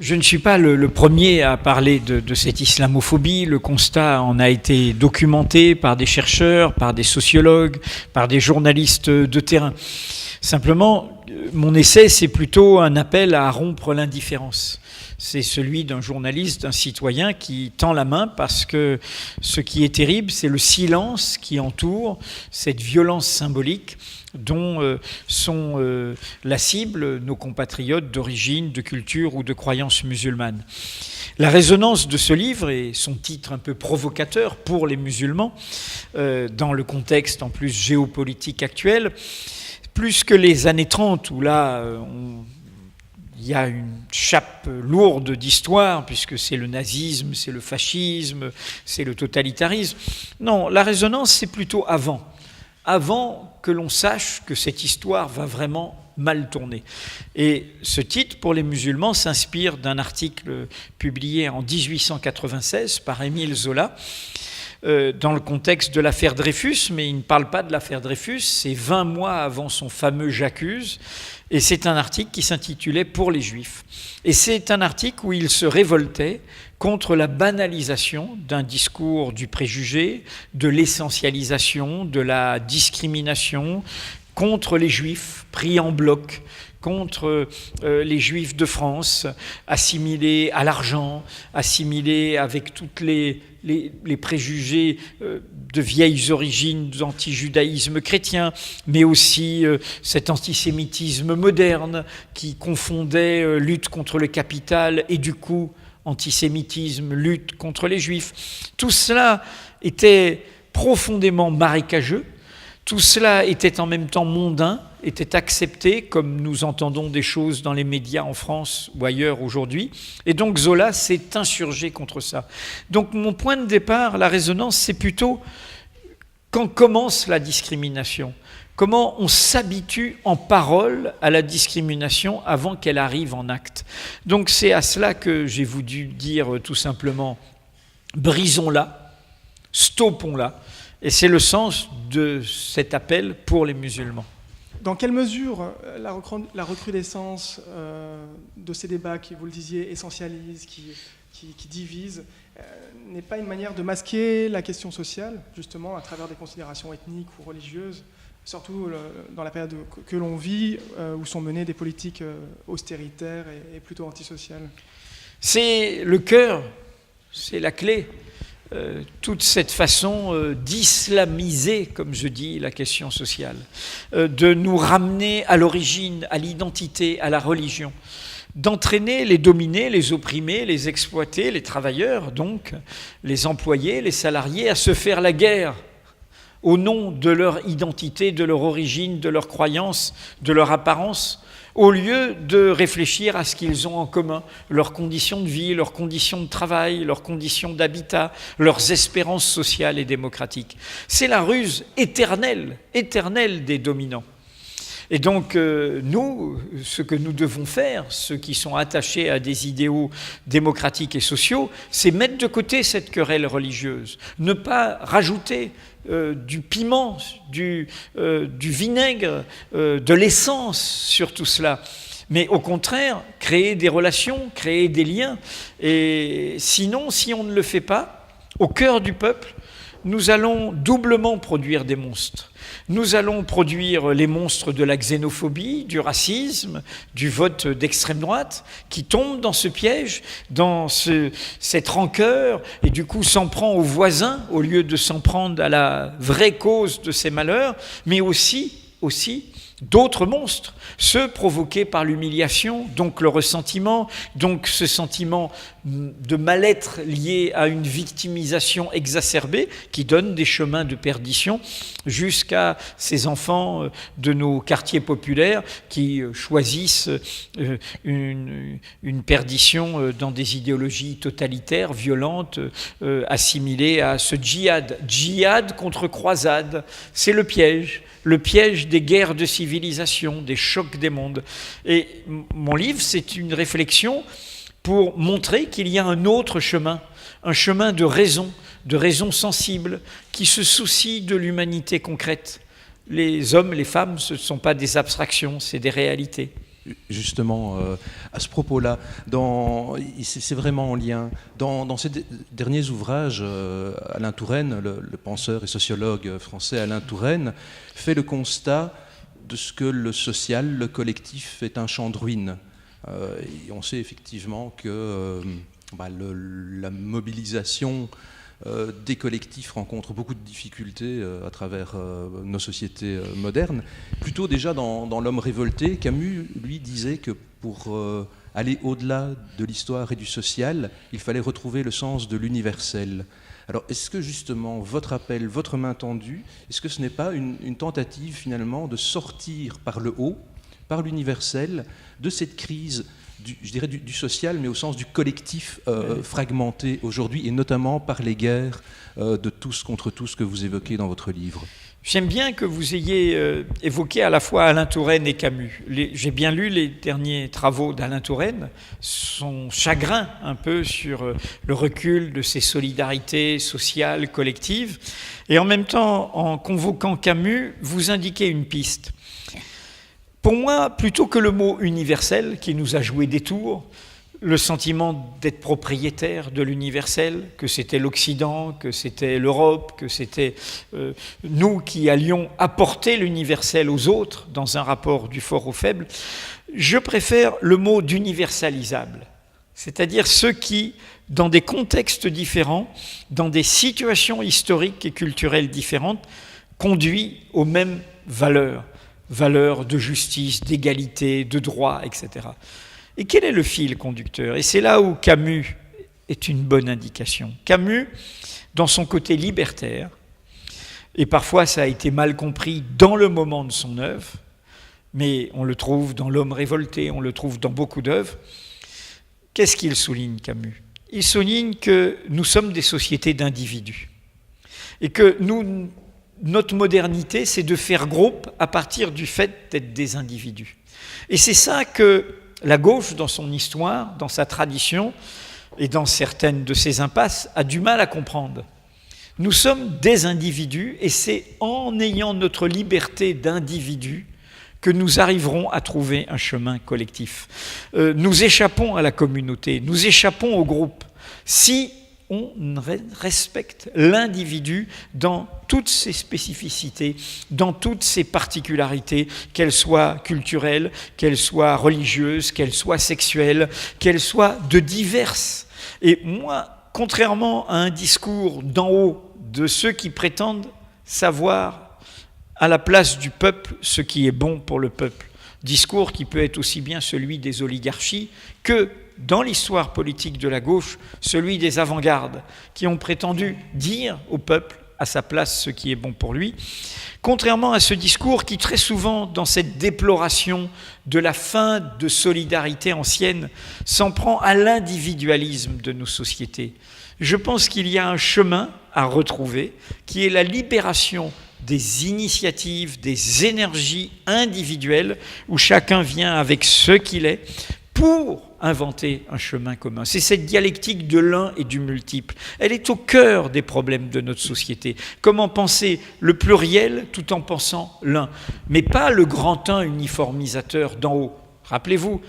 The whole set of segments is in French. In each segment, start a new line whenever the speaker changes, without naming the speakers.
Je ne suis pas le premier à parler de cette islamophobie. Le constat en a été documenté par des chercheurs, par des sociologues, par des journalistes de terrain. Simplement, mon essai, c'est plutôt un appel à rompre l'indifférence. C'est celui d'un journaliste, d'un citoyen qui tend la main parce que ce qui est terrible, c'est le silence qui entoure cette violence symbolique dont sont la cible nos compatriotes d'origine, de culture ou de croyance musulmane. La résonance de ce livre et son titre un peu provocateur pour les musulmans, dans le contexte en plus géopolitique actuel, plus que les années 30 où là il y a une chape lourde d'histoire, puisque c'est le nazisme, c'est le fascisme, c'est le totalitarisme. Non, la résonance, c'est plutôt avant que l'on sache que cette histoire va vraiment mal tourner. Et ce titre, pour les musulmans, s'inspire d'un article publié en 1896 par Émile Zola, dans le contexte de l'affaire Dreyfus, mais il ne parle pas de l'affaire Dreyfus, c'est 20 mois avant son fameux « J'accuse », et c'est un article qui s'intitulait « Pour les Juifs ». Et c'est un article où il se révoltait contre la banalisation d'un discours du préjugé, de l'essentialisation, de la discrimination, contre les Juifs pris en bloc, contre les Juifs de France, assimilés à l'argent, assimilés avec toutes les préjugés de vieilles origines d'antijudaïsme chrétien, mais aussi cet antisémitisme moderne qui confondait lutte contre le capital et du coup antisémitisme, lutte contre les Juifs. Tout cela était profondément marécageux, tout cela était en même temps mondain, était accepté comme nous entendons des choses dans les médias en France ou ailleurs aujourd'hui. Et donc Zola s'est insurgé contre ça. Donc mon point de départ, la résonance, c'est plutôt quand commence la discrimination. Comment on s'habitue en parole à la discrimination avant qu'elle arrive en acte. Donc c'est à cela que j'ai voulu dire tout simplement « brisons-la, stoppons-la ». Et c'est le sens de cet appel pour les musulmans.
Dans quelle mesure la recrudescence de ces débats qui, vous le disiez, essentialisent, qui divisent, n'est pas une manière de masquer la question sociale, justement, à travers des considérations ethniques ou religieuses, surtout dans la période que l'on vit, où sont menées des politiques austéritaires et plutôt antisociales?
C'est le cœur, c'est la clé. Toute cette façon d'islamiser, comme je dis, la question sociale, de nous ramener à l'origine, à l'identité, à la religion, d'entraîner les dominés, les opprimés, les exploités, les travailleurs, donc les employés, les salariés, à se faire la guerre au nom de leur identité, de leur origine, de leur croyance, de leur apparence, au lieu de réfléchir à ce qu'ils ont en commun, leurs conditions de vie, leurs conditions de travail, leurs conditions d'habitat, leurs espérances sociales et démocratiques. C'est la ruse éternelle des dominants. Et donc, nous, ce que nous devons faire, ceux qui sont attachés à des idéaux démocratiques et sociaux, c'est mettre de côté cette querelle religieuse, ne pas rajouter du piment, du vinaigre, de l'essence sur tout cela. Mais au contraire, créer des relations, créer des liens. Et sinon, si on ne le fait pas, au cœur du peuple, nous allons doublement produire des monstres. Nous allons produire les monstres de la xénophobie, du racisme, du vote d'extrême droite, qui tombent dans ce piège, dans cette rancœur, et du coup s'en prend aux voisins au lieu de s'en prendre à la vraie cause de ces malheurs, mais aussi d'autres monstres, ceux provoqués par l'humiliation, donc le ressentiment, donc ce sentiment de mal-être lié à une victimisation exacerbée qui donne des chemins de perdition jusqu'à ces enfants de nos quartiers populaires qui choisissent une perdition dans des idéologies totalitaires, violentes, assimilées à ce djihad. Djihad contre croisade, c'est le piège des guerres de civilisation, des chocs des mondes. Et mon livre, c'est une réflexion pour montrer qu'il y a un autre chemin, un chemin de raison sensible, qui se soucie de l'humanité concrète. Les hommes, les femmes, ce ne sont pas des abstractions, c'est des réalités.
justement, à ce propos-là, c'est vraiment en lien. Dans ses derniers ouvrages, Alain Touraine, le penseur et sociologue français Alain Touraine, fait le constat de ce que le social, le collectif, est un champ de ruines. Et on sait effectivement que la mobilisation des collectifs rencontrent beaucoup de difficultés à travers nos sociétés modernes. Plutôt déjà dans L'homme révolté, Camus, lui, disait que pour aller au-delà de l'histoire et du social, il fallait retrouver le sens de l'universel. Alors, est-ce que justement, votre appel, votre main tendue, est-ce que ce n'est pas une tentative finalement de sortir par le haut, par l'universel, de cette crise du social, mais au sens du collectif fragmenté aujourd'hui, et notamment par les guerres de tous contre tous que vous évoquez dans votre livre?
J'aime bien que vous ayez évoqué à la fois Alain Touraine et Camus. J'ai bien lu les derniers travaux d'Alain Touraine, son chagrin un peu sur le recul de ces solidarités sociales, collectives, et en même temps, en convoquant Camus, vous indiquez une piste. Pour moi, plutôt que le mot universel qui nous a joué des tours, le sentiment d'être propriétaire de l'universel, que c'était l'Occident, que c'était l'Europe, que c'était nous qui allions apporter l'universel aux autres dans un rapport du fort au faible, je préfère le mot d'universalisable, c'est-à-dire ceux qui, dans des contextes différents, dans des situations historiques et culturelles différentes, conduisent aux mêmes valeurs de justice, d'égalité, de droit, etc. Et quel est le fil conducteur? Et c'est là où Camus est une bonne indication. Camus, dans son côté libertaire, et parfois ça a été mal compris dans le moment de son œuvre, mais on le trouve dans L'homme révolté, on le trouve dans beaucoup d'œuvres, qu'est-ce qu'il souligne, Camus? Il souligne que nous sommes des sociétés d'individus, et que notre modernité, c'est de faire groupe à partir du fait d'être des individus. Et c'est ça que la gauche, dans son histoire, dans sa tradition et dans certaines de ses impasses, a du mal à comprendre. Nous sommes des individus et c'est en ayant notre liberté d'individu que nous arriverons à trouver un chemin collectif. Nous échappons à la communauté, nous échappons au groupe. Si on respecte l'individu dans toutes ses spécificités, dans toutes ses particularités, qu'elles soient culturelles, qu'elles soient religieuses, qu'elles soient sexuelles, qu'elles soient de diverses. Et moi, contrairement à un discours d'en haut de ceux qui prétendent savoir à la place du peuple ce qui est bon pour le peuple, discours qui peut être aussi bien celui des oligarchies que dans l'histoire politique de la gauche, celui des avant-gardes qui ont prétendu dire au peuple à sa place ce qui est bon pour lui, contrairement à ce discours qui très souvent, dans cette déploration de la fin de solidarité ancienne, s'en prend à l'individualisme de nos sociétés. Je pense qu'il y a un chemin à retrouver qui est la libération des initiatives, des énergies individuelles où chacun vient avec ce qu'il est pour inventer un chemin commun. C'est cette dialectique de l'un et du multiple. Elle est au cœur des problèmes de notre société. Comment penser le pluriel tout en pensant l'un, mais pas le grand un uniformisateur d'en haut. Rappelez-vous,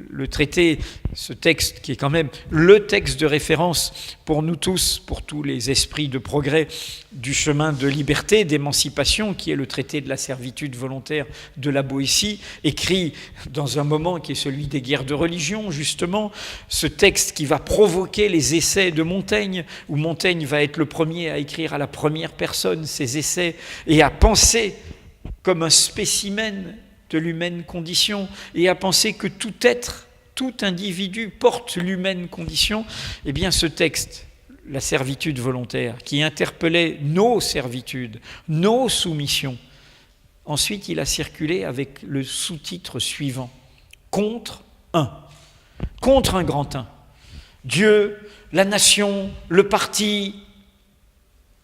le traité, ce texte qui est quand même le texte de référence pour nous tous, pour tous les esprits de progrès du chemin de liberté, d'émancipation, qui est le traité de la servitude volontaire de la Boétie, écrit dans un moment qui est celui des guerres de religion, justement, ce texte qui va provoquer les essais de Montaigne, où Montaigne va être le premier à écrire à la première personne ses essais et à penser comme un spécimen de l'humaine condition et à penser que tout être, tout individu porte l'humaine condition, eh bien ce texte, la servitude volontaire, qui interpellait nos servitudes, nos soumissions, ensuite il a circulé avec le sous-titre suivant, contre un grand un. Dieu, la nation, le parti,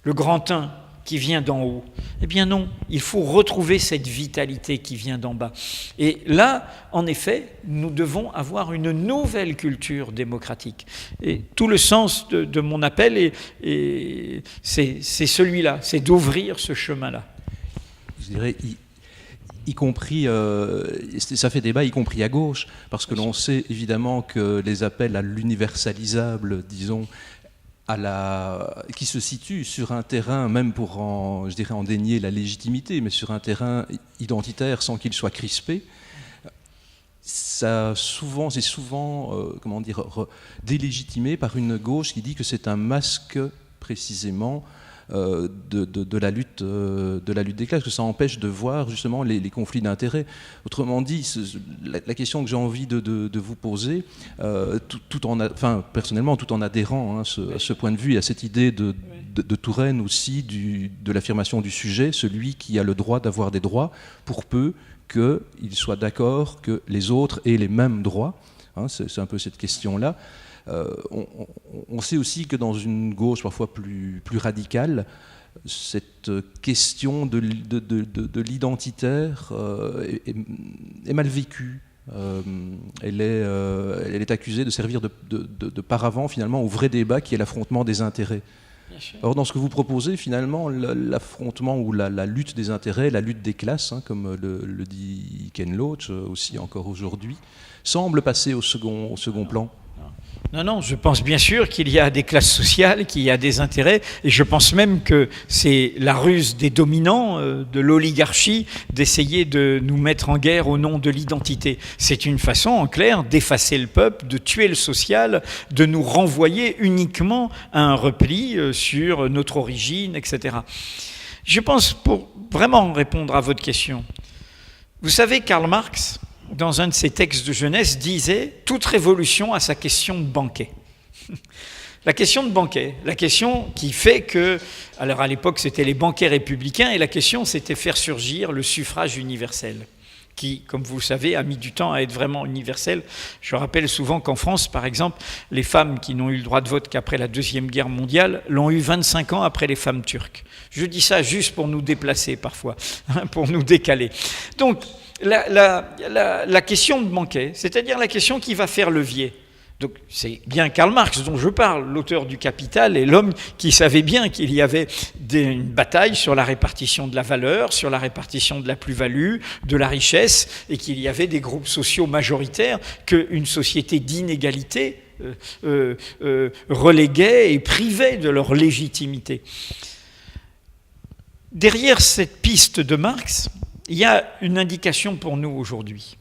le grand un qui vient d'en haut. Eh bien non, il faut retrouver cette vitalité qui vient d'en bas. Et là, en effet, nous devons avoir une nouvelle culture démocratique. Et tout le sens de mon appel, c'est celui-là, c'est d'ouvrir ce chemin-là.
Je dirais, y compris, ça fait débat, y compris à gauche, parce que l'on sait évidemment que les appels à l'universalisable, disons, qui se situe sur un terrain, même pour en dénier la légitimité, mais sur un terrain identitaire sans qu'il soit crispé, c'est souvent délégitimé par une gauche qui dit que c'est un masque précisément de la lutte des classes, que ça empêche de voir justement les conflits d'intérêts. Autrement dit, la question que j'ai envie de vous poser, personnellement, tout en adhérant à ce point de vue et à cette idée de Touraine aussi, de l'affirmation du sujet, celui qui a le droit d'avoir des droits, pour peu qu'il soit d'accord que les autres aient les mêmes droits. C'est un peu cette question-là. On sait aussi que dans une gauche parfois plus radicale, cette question de l'identitaire est mal vécue. Elle est accusée de servir de paravent finalement au vrai débat qui est l'affrontement des intérêts. Or, dans ce que vous proposez, finalement, l'affrontement ou la lutte des intérêts, la lutte des classes, comme le dit Ken Loach aussi encore aujourd'hui, semble passer au second plan.
Non, je pense bien sûr qu'il y a des classes sociales, qu'il y a des intérêts, et je pense même que c'est la ruse des dominants, de l'oligarchie, d'essayer de nous mettre en guerre au nom de l'identité. C'est une façon, en clair, d'effacer le peuple, de tuer le social, de nous renvoyer uniquement à un repli sur notre origine, etc. Je pense, pour vraiment répondre à votre question, vous savez, Karl Marx, dans un de ses textes de jeunesse, disait « Toute révolution a sa question de banquet ». La question de banquet, la question qui fait que, alors à l'époque c'était les banquets républicains, et la question c'était faire surgir le suffrage universel, qui, comme vous le savez, a mis du temps à être vraiment universel. Je rappelle souvent qu'en France, par exemple, les femmes qui n'ont eu le droit de vote qu'après la Deuxième Guerre mondiale l'ont eu 25 ans après les femmes turques. Je dis ça juste pour nous déplacer parfois, pour nous décaler. Donc, la question de banquet, c'est-à-dire la question qui va faire levier. Donc c'est bien Karl Marx dont je parle, l'auteur du Capital, et l'homme qui savait bien qu'il y avait une bataille sur la répartition de la valeur, sur la répartition de la plus-value, de la richesse, et qu'il y avait des groupes sociaux majoritaires qu'une société d'inégalité reléguait et privait de leur légitimité. Derrière cette piste de Marx, il y a une indication pour nous aujourd'hui.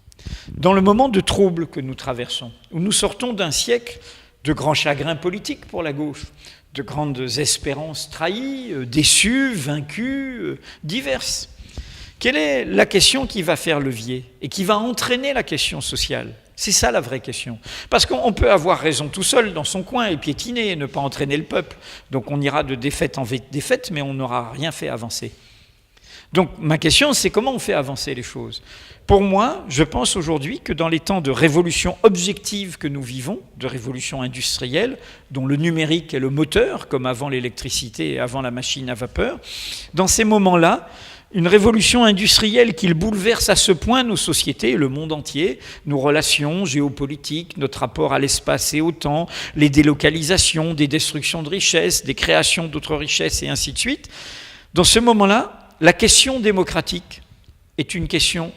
Dans le moment de trouble que nous traversons, où nous sortons d'un siècle de grands chagrins politiques pour la gauche, de grandes espérances trahies, déçues, vaincues, diverses, quelle est la question qui va faire levier et qui va entraîner la question sociale ? C'est ça la vraie question. Parce qu'on peut avoir raison tout seul dans son coin et piétiner et ne pas entraîner le peuple. Donc on ira de défaite en défaite, mais on n'aura rien fait avancer. Donc ma question, c'est comment on fait avancer les choses ? Pour moi, je pense aujourd'hui que dans les temps de révolution objective que nous vivons, de révolution industrielle, dont le numérique est le moteur, comme avant l'électricité et avant la machine à vapeur, dans ces moments-là, une révolution industrielle qui bouleverse à ce point nos sociétés, le monde entier, nos relations géopolitiques, notre rapport à l'espace et au temps, les délocalisations, des destructions de richesses, des créations d'autres richesses et ainsi de suite. Dans ce moment-là, la question démocratique est une question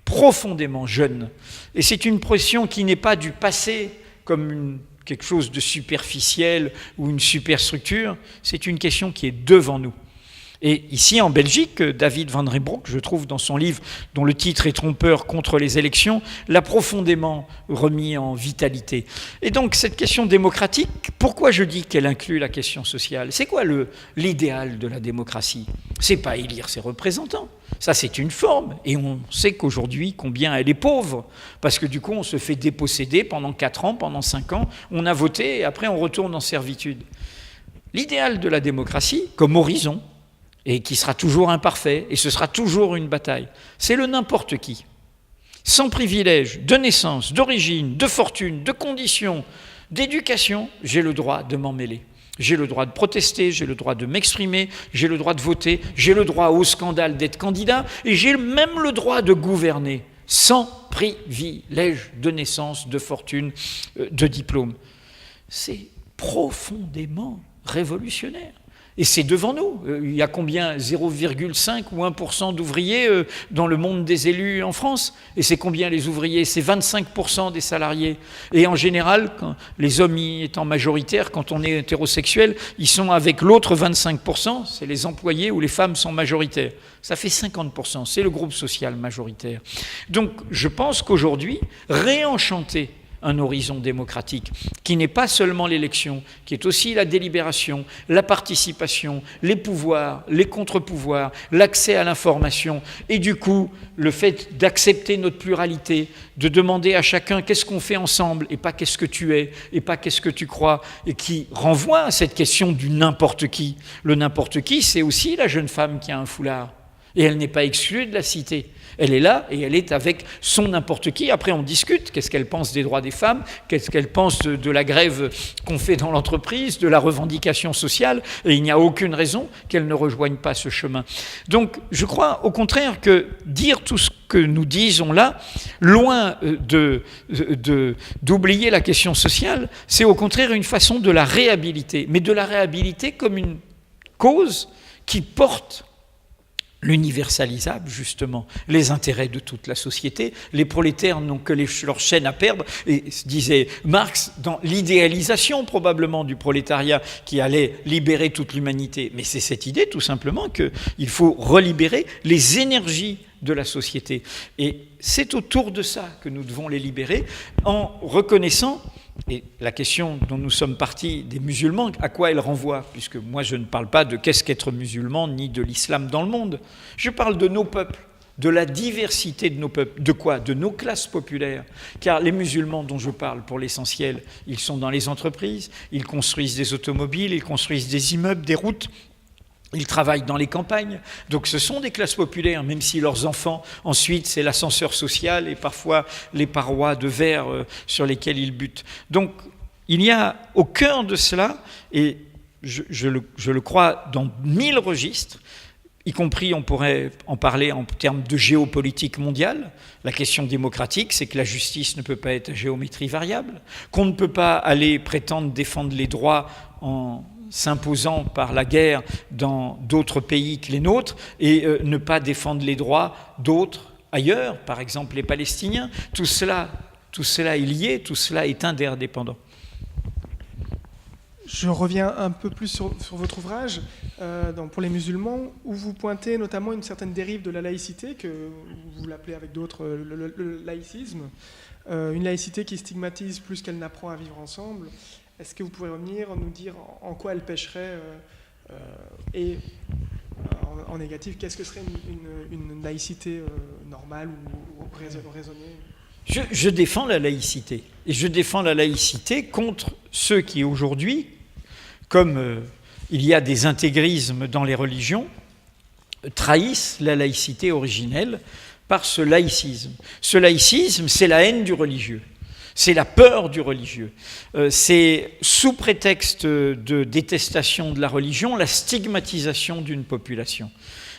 profondément jeune. Et c'est une question qui n'est pas du passé comme quelque chose de superficiel ou une superstructure, c'est une question qui est devant nous. Et ici, en Belgique, David Van Reybrouck, je trouve dans son livre, dont le titre est trompeur, Contre les élections, l'a profondément remis en vitalité. Et donc, cette question démocratique, pourquoi je dis qu'elle inclut la question sociale ? C'est quoi l'idéal de la démocratie ? C'est pas élire ses représentants. Ça, c'est une forme. Et on sait qu'aujourd'hui, combien elle est pauvre. Parce que du coup, on se fait déposséder pendant 4 ans, pendant 5 ans. On a voté et après, on retourne en servitude. L'idéal de la démocratie, comme horizon, et qui sera toujours imparfait, et ce sera toujours une bataille. C'est le n'importe qui. Sans privilège, de naissance, d'origine, de fortune, de conditions, d'éducation, j'ai le droit de m'en mêler. J'ai le droit de protester, j'ai le droit de m'exprimer, j'ai le droit de voter, j'ai le droit au scandale d'être candidat, et j'ai même le droit de gouverner, sans privilège de naissance, de fortune, de diplôme. C'est profondément révolutionnaire. Et c'est devant nous. Il y a combien 0,5 ou 1% d'ouvriers dans le monde des élus en France. Et c'est combien les ouvriers? C'est 25% des salariés. Et en général, quand les hommes y étant majoritaires, quand on est hétérosexuel, ils sont avec l'autre 25%, c'est les employés où les femmes sont majoritaires. Ça fait 50%, c'est le groupe social majoritaire. Donc je pense qu'aujourd'hui, réenchanter un horizon démocratique, qui n'est pas seulement l'élection, qui est aussi la délibération, la participation, les pouvoirs, les contre-pouvoirs, l'accès à l'information, et du coup, le fait d'accepter notre pluralité, de demander à chacun qu'est-ce qu'on fait ensemble, et pas qu'est-ce que tu es, et pas qu'est-ce que tu crois, et qui renvoie à cette question du n'importe qui. Le n'importe qui, c'est aussi la jeune femme qui a un foulard, et elle n'est pas exclue de la cité. Elle est là et elle est avec son n'importe qui. Après, on discute. Qu'est-ce qu'elle pense des droits des femmes? Qu'est-ce qu'elle pense de la grève qu'on fait dans l'entreprise, de la revendication sociale? Et il n'y a aucune raison qu'elle ne rejoigne pas ce chemin. Donc, je crois au contraire que dire tout ce que nous disons là, loin d'oublier la question sociale, c'est au contraire une façon de la réhabiliter. Mais de la réhabiliter comme une cause qui porte l'universalisable, justement, les intérêts de toute la société. Les prolétaires n'ont que leur chaîne à perdre, et disait Marx, dans l'idéalisation probablement du prolétariat qui allait libérer toute l'humanité. Mais c'est cette idée, tout simplement, qu'il faut relibérer les énergies de la société. Et c'est autour de ça que nous devons les libérer, en reconnaissant. Et la question dont nous sommes partis des musulmans, à quoi elle renvoie? Puisque moi je ne parle pas de qu'est-ce qu'être musulman, ni de l'islam dans le monde. Je parle de nos peuples, de la diversité de nos peuples. De quoi? De nos classes populaires. Car les musulmans dont je parle, pour l'essentiel, ils sont dans les entreprises, ils construisent des automobiles, ils construisent des immeubles, des routes. Ils travaillent dans les campagnes, donc ce sont des classes populaires, même si leurs enfants, ensuite, c'est l'ascenseur social et parfois les parois de verre sur lesquelles ils butent. Donc, il y a au cœur de cela, et je le crois dans 1000 registres, y compris, on pourrait en parler en termes de géopolitique mondiale. La question démocratique, c'est que la justice ne peut pas être à géométrie variable, qu'on ne peut pas aller prétendre défendre les droits en s'imposant par la guerre dans d'autres pays que les nôtres et ne pas défendre les droits d'autres ailleurs, par exemple les Palestiniens. Tout cela est lié, tout cela est interdépendant.
Je reviens un peu plus sur votre ouvrage, pour les musulmans, où vous pointez notamment une certaine dérive de la laïcité, que vous l'appelez avec d'autres le laïcisme, une laïcité qui stigmatise plus qu'elle n'apprend à vivre ensemble. Est-ce que vous pouvez revenir, nous dire en quoi elle pêcherait et en négatif, qu'est-ce que serait une laïcité normale ou raisonnée?
Je défends la laïcité. Et je défends la laïcité contre ceux qui aujourd'hui, comme il y a des intégrismes dans les religions, trahissent la laïcité originelle par ce laïcisme. Ce laïcisme, c'est la haine du religieux. C'est la peur du religieux. C'est, sous prétexte de détestation de la religion, la stigmatisation d'une population.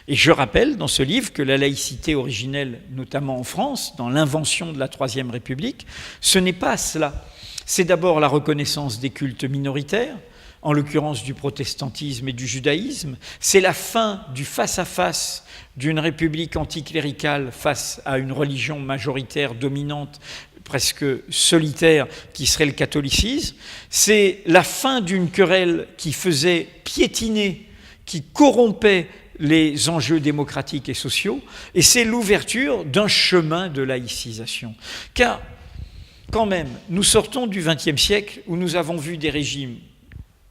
Et je rappelle dans ce livre que la laïcité originelle, notamment en France, dans l'invention de la Troisième République, ce n'est pas cela. C'est d'abord la reconnaissance des cultes minoritaires, en l'occurrence du protestantisme et du judaïsme. C'est la fin du face-à-face d'une république anticléricale face à une religion majoritaire dominante, presque solitaire, qui serait le catholicisme. C'est la fin d'une querelle qui faisait piétiner, qui corrompait les enjeux démocratiques et sociaux, et c'est l'ouverture d'un chemin de laïcisation. Car, quand même, nous sortons du XXe siècle où nous avons vu des régimes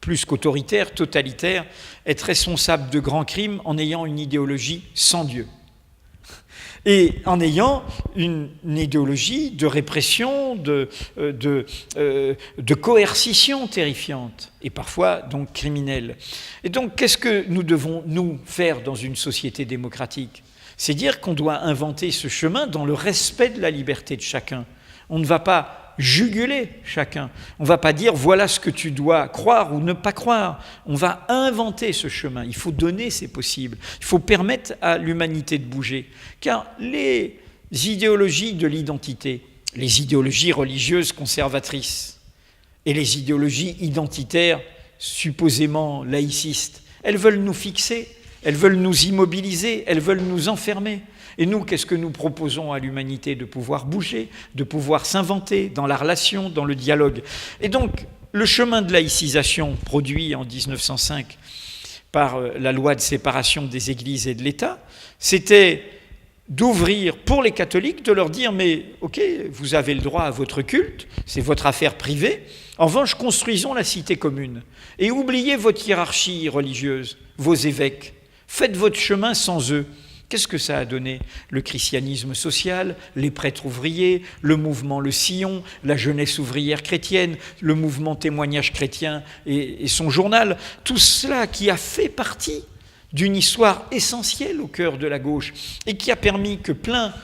plus qu'autoritaires, totalitaires, être responsables de grands crimes en ayant une idéologie sans Dieu. Et en ayant une idéologie de répression, de coercition terrifiante, et parfois donc criminelle. Et donc, qu'est-ce que nous devons, nous, faire dans une société démocratique? C'est dire qu'on doit inventer ce chemin dans le respect de la liberté de chacun. On ne va pas juguler chacun. On ne va pas dire voilà ce que tu dois croire ou ne pas croire. On va inventer ce chemin. Il faut donner ces possibles. Il faut permettre à l'humanité de bouger. Car les idéologies de l'identité, les idéologies religieuses conservatrices et les idéologies identitaires supposément laïcistes Elles veulent nous fixer, elles veulent nous immobiliser, elles veulent nous enfermer. Et nous, qu'est-ce que nous proposons à l'humanité? De pouvoir bouger, de pouvoir s'inventer dans la relation, dans le dialogue. Et donc, le chemin de laïcisation produit en 1905 par la loi de séparation des églises et de l'État, c'était d'ouvrir pour les catholiques, de leur dire « mais ok, vous avez le droit à votre culte, c'est votre affaire privée, en revanche, construisons la cité commune et oubliez votre hiérarchie religieuse, vos évêques, faites votre chemin sans eux ». Qu'est-ce que ça a donné? Le christianisme social, les prêtres ouvriers, le mouvement Le Sillon, la jeunesse ouvrière chrétienne, le mouvement Témoignage chrétien et son journal, tout cela qui a fait partie d'une histoire essentielle au cœur de la gauche et qui a permis que plein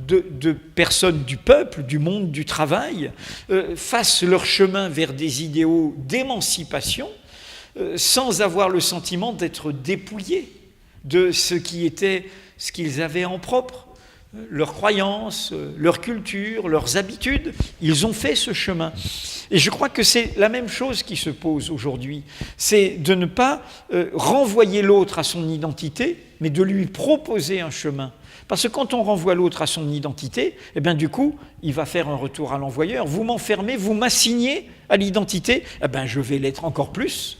de personnes du peuple, du monde du travail, fassent leur chemin vers des idéaux d'émancipation sans avoir le sentiment d'être dépouillés de ce qu'ils avaient en propre, leurs croyances, leur culture, leurs habitudes. Ils ont fait ce chemin. Et je crois que c'est la même chose qui se pose aujourd'hui. C'est de ne pas renvoyer l'autre à son identité, mais de lui proposer un chemin. Parce que quand on renvoie l'autre à son identité, eh bien du coup, il va faire un retour à l'envoyeur. Vous m'enfermez, vous m'assignez à l'identité, eh bien je vais l'être encore plus.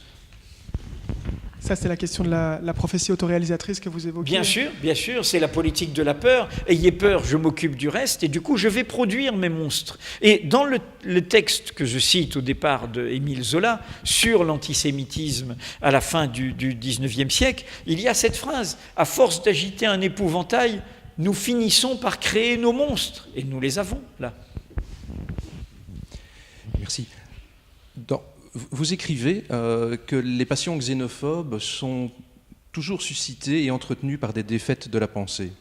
Ça, c'est la question de la prophétie autoréalisatrice que vous évoquez.
Bien sûr, c'est la politique de la peur. Ayez peur, je m'occupe du reste, et du coup, je vais produire mes monstres. Et dans le texte que je cite au départ d'Émile Zola, sur l'antisémitisme à la fin du XIXe siècle, il y a cette phrase « À force d'agiter un épouvantail, nous finissons par créer nos monstres. » Et nous les avons, là.
Merci. Vous écrivez que les passions xénophobes sont toujours suscitées et entretenues par des défaites de la pensée.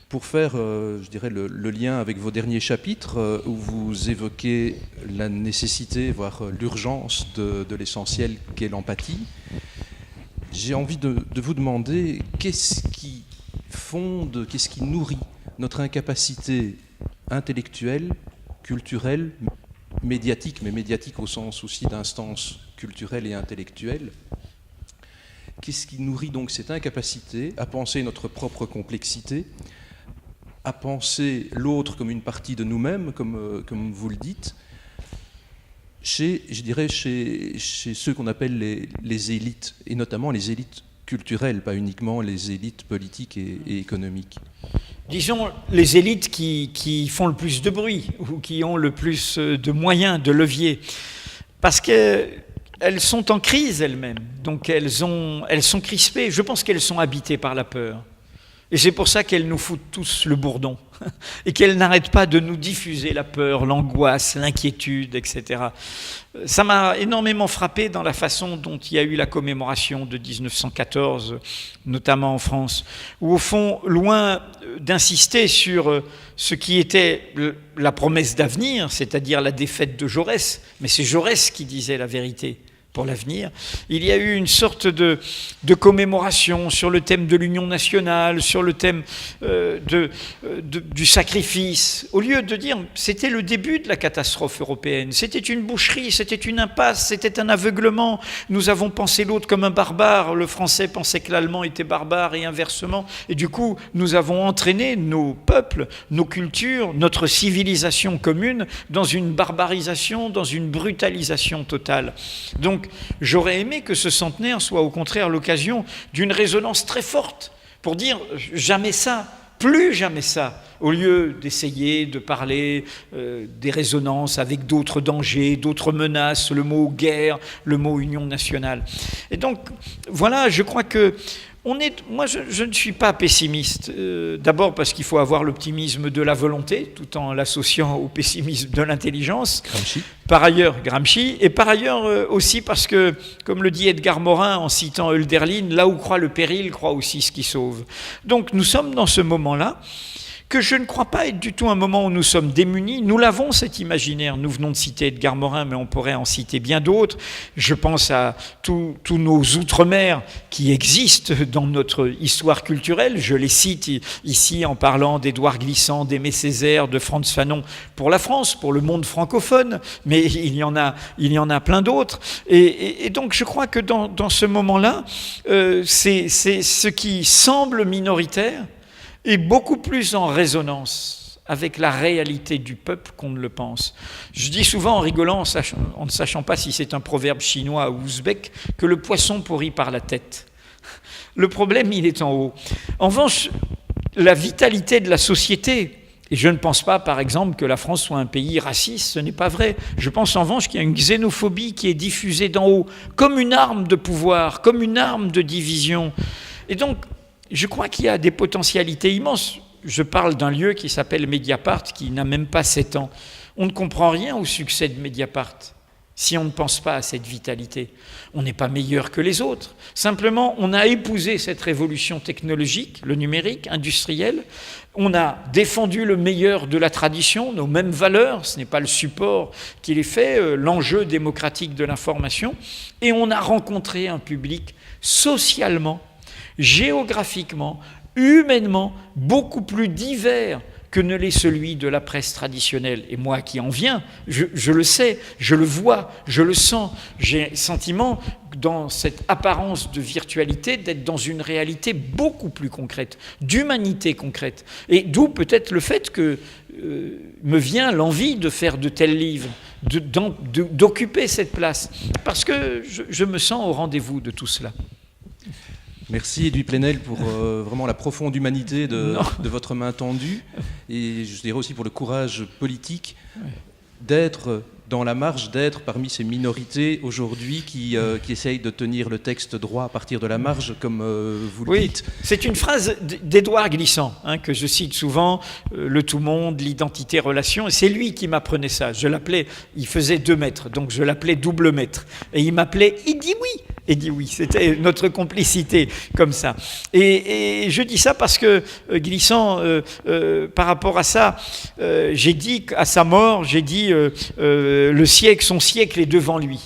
Pour faire, je dirais, le lien avec vos derniers chapitres, où vous évoquez la nécessité, voire l'urgence de l'essentiel qu'est l'empathie, j'ai envie de vous demander qu'est-ce qui fonde, qu'est-ce qui nourrit notre incapacité intellectuelle, culturelle, médiatique, mais médiatique au sens aussi d'instance culturelle et intellectuelle. Qu'est-ce qui nourrit donc cette incapacité à penser notre propre complexité, à penser l'autre comme une partie de nous-mêmes, comme vous le dites, chez ceux qu'on appelle les élites, et notamment les élites culturelles, pas uniquement les élites politiques et économiques?
Disons, les élites qui font le plus de bruit ou qui ont le plus de moyens, de leviers, parce qu'elles sont en crise elles-mêmes, donc elles sont crispées. Je pense qu'elles sont habitées par la peur. Et c'est pour ça qu'elles nous foutent tous le bourdon et qu'elles n'arrêtent pas de nous diffuser la peur, l'angoisse, l'inquiétude, etc. Ça m'a énormément frappé dans la façon dont il y a eu la commémoration de 1914, notamment en France, où au fond, loin d'insister sur ce qui était la promesse d'avenir, c'est-à-dire la défaite de Jaurès, mais c'est Jaurès qui disait la vérité pour l'avenir, il y a eu une sorte de commémoration sur le thème de l'union nationale, sur le thème du sacrifice, au lieu de dire c'était le début de la catastrophe européenne, c'était une boucherie, c'était une impasse, c'était un aveuglement, nous avons pensé l'autre comme un barbare, le français pensait que l'allemand était barbare et inversement, et du coup nous avons entraîné nos peuples, nos cultures, notre civilisation commune dans une barbarisation, dans une brutalisation totale. Donc j'aurais aimé que ce centenaire soit au contraire l'occasion d'une résonance très forte pour dire jamais ça, plus jamais ça, au lieu d'essayer de parler des résonances avec d'autres dangers, d'autres menaces, le mot guerre, le mot union nationale. Et donc voilà, je crois que moi, je ne suis pas pessimiste. D'abord parce qu'il faut avoir l'optimisme de la volonté, tout en l'associant au pessimisme de l'intelligence.
Gramsci.
Par ailleurs, Gramsci. Et par ailleurs aussi parce que, comme le dit Edgar Morin en citant Hölderlin, là où croit le péril, croit aussi ce qui sauve. Donc nous sommes dans ce moment-là que je ne crois pas être du tout un moment où nous sommes démunis. Nous l'avons, cet imaginaire. Nous venons de citer Edgar Morin, mais on pourrait en citer bien d'autres. Je pense à tous nos outre-mer qui existent dans notre histoire culturelle. Je les cite ici en parlant d'Édouard Glissant, d'Aimé Césaire, de Frantz Fanon pour la France, pour le monde francophone, mais il y en a plein d'autres. Et donc je crois que dans ce moment-là, c'est ce qui semble minoritaire est beaucoup plus en résonance avec la réalité du peuple qu'on ne le pense. Je dis souvent en rigolant, en ne sachant pas si c'est un proverbe chinois ou ouzbek, que le poisson pourrit par la tête. Le problème, il est en haut. En revanche, la vitalité de la société, et je ne pense pas, par exemple, que la France soit un pays raciste, ce n'est pas vrai. Je pense en revanche qu'il y a une xénophobie qui est diffusée d'en haut, comme une arme de pouvoir, comme une arme de division. Et donc, je crois qu'il y a des potentialités immenses. Je parle d'un lieu qui s'appelle Mediapart, qui n'a même pas 7 ans. On ne comprend rien au succès de Mediapart si on ne pense pas à cette vitalité. On n'est pas meilleur que les autres. Simplement, on a épousé cette révolution technologique, le numérique, industriel. On a défendu le meilleur de la tradition, nos mêmes valeurs. Ce n'est pas le support qui les fait, l'enjeu démocratique de l'information. Et on a rencontré un public socialement, géographiquement, humainement, beaucoup plus divers que ne l'est celui de la presse traditionnelle. Et moi qui en viens, je le sais, je le vois, je le sens. J'ai le sentiment, dans cette apparence de virtualité, d'être dans une réalité beaucoup plus concrète, d'humanité concrète. Et d'où peut-être le fait que me vient l'envie de faire de tels livres, d'occuper cette place, parce que je me sens au rendez-vous de tout cela.
Merci Edoui Plenel pour vraiment la profonde humanité de votre main tendue, et je dirais aussi pour le courage politique d'être dans la marge, d'être parmi ces minorités aujourd'hui qui essayent de tenir le texte droit à partir de la marge, comme vous le dites.
C'est une phrase d'Édouard Glissant, que je cite souvent, le tout-monde, l'identité-relation, et c'est lui qui m'apprenait ça. Je l'appelais, il faisait 2 mètres, donc je l'appelais double maître, et il m'appelait « il dit oui ». Et dit oui, c'était notre complicité comme ça. Et je dis ça parce que Glissant, par rapport à ça, j'ai dit à sa mort, j'ai dit son siècle est devant lui.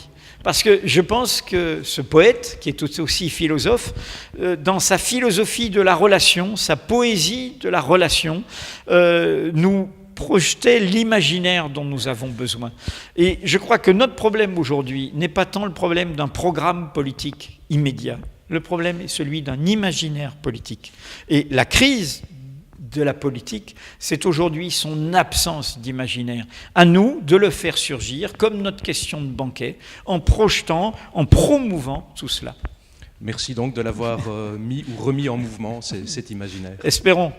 Parce que je pense que ce poète, qui est aussi philosophe, dans sa philosophie de la relation, sa poésie de la relation, nous projeter l'imaginaire dont nous avons besoin. Et je crois que notre problème aujourd'hui n'est pas tant le problème d'un programme politique immédiat. Le problème est celui d'un imaginaire politique. Et la crise de la politique, c'est aujourd'hui son absence d'imaginaire. À nous de le faire surgir, comme notre question de banquet, en projetant, en promouvant tout cela.
Merci donc de l'avoir mis ou remis en mouvement, cet imaginaire.
Espérons.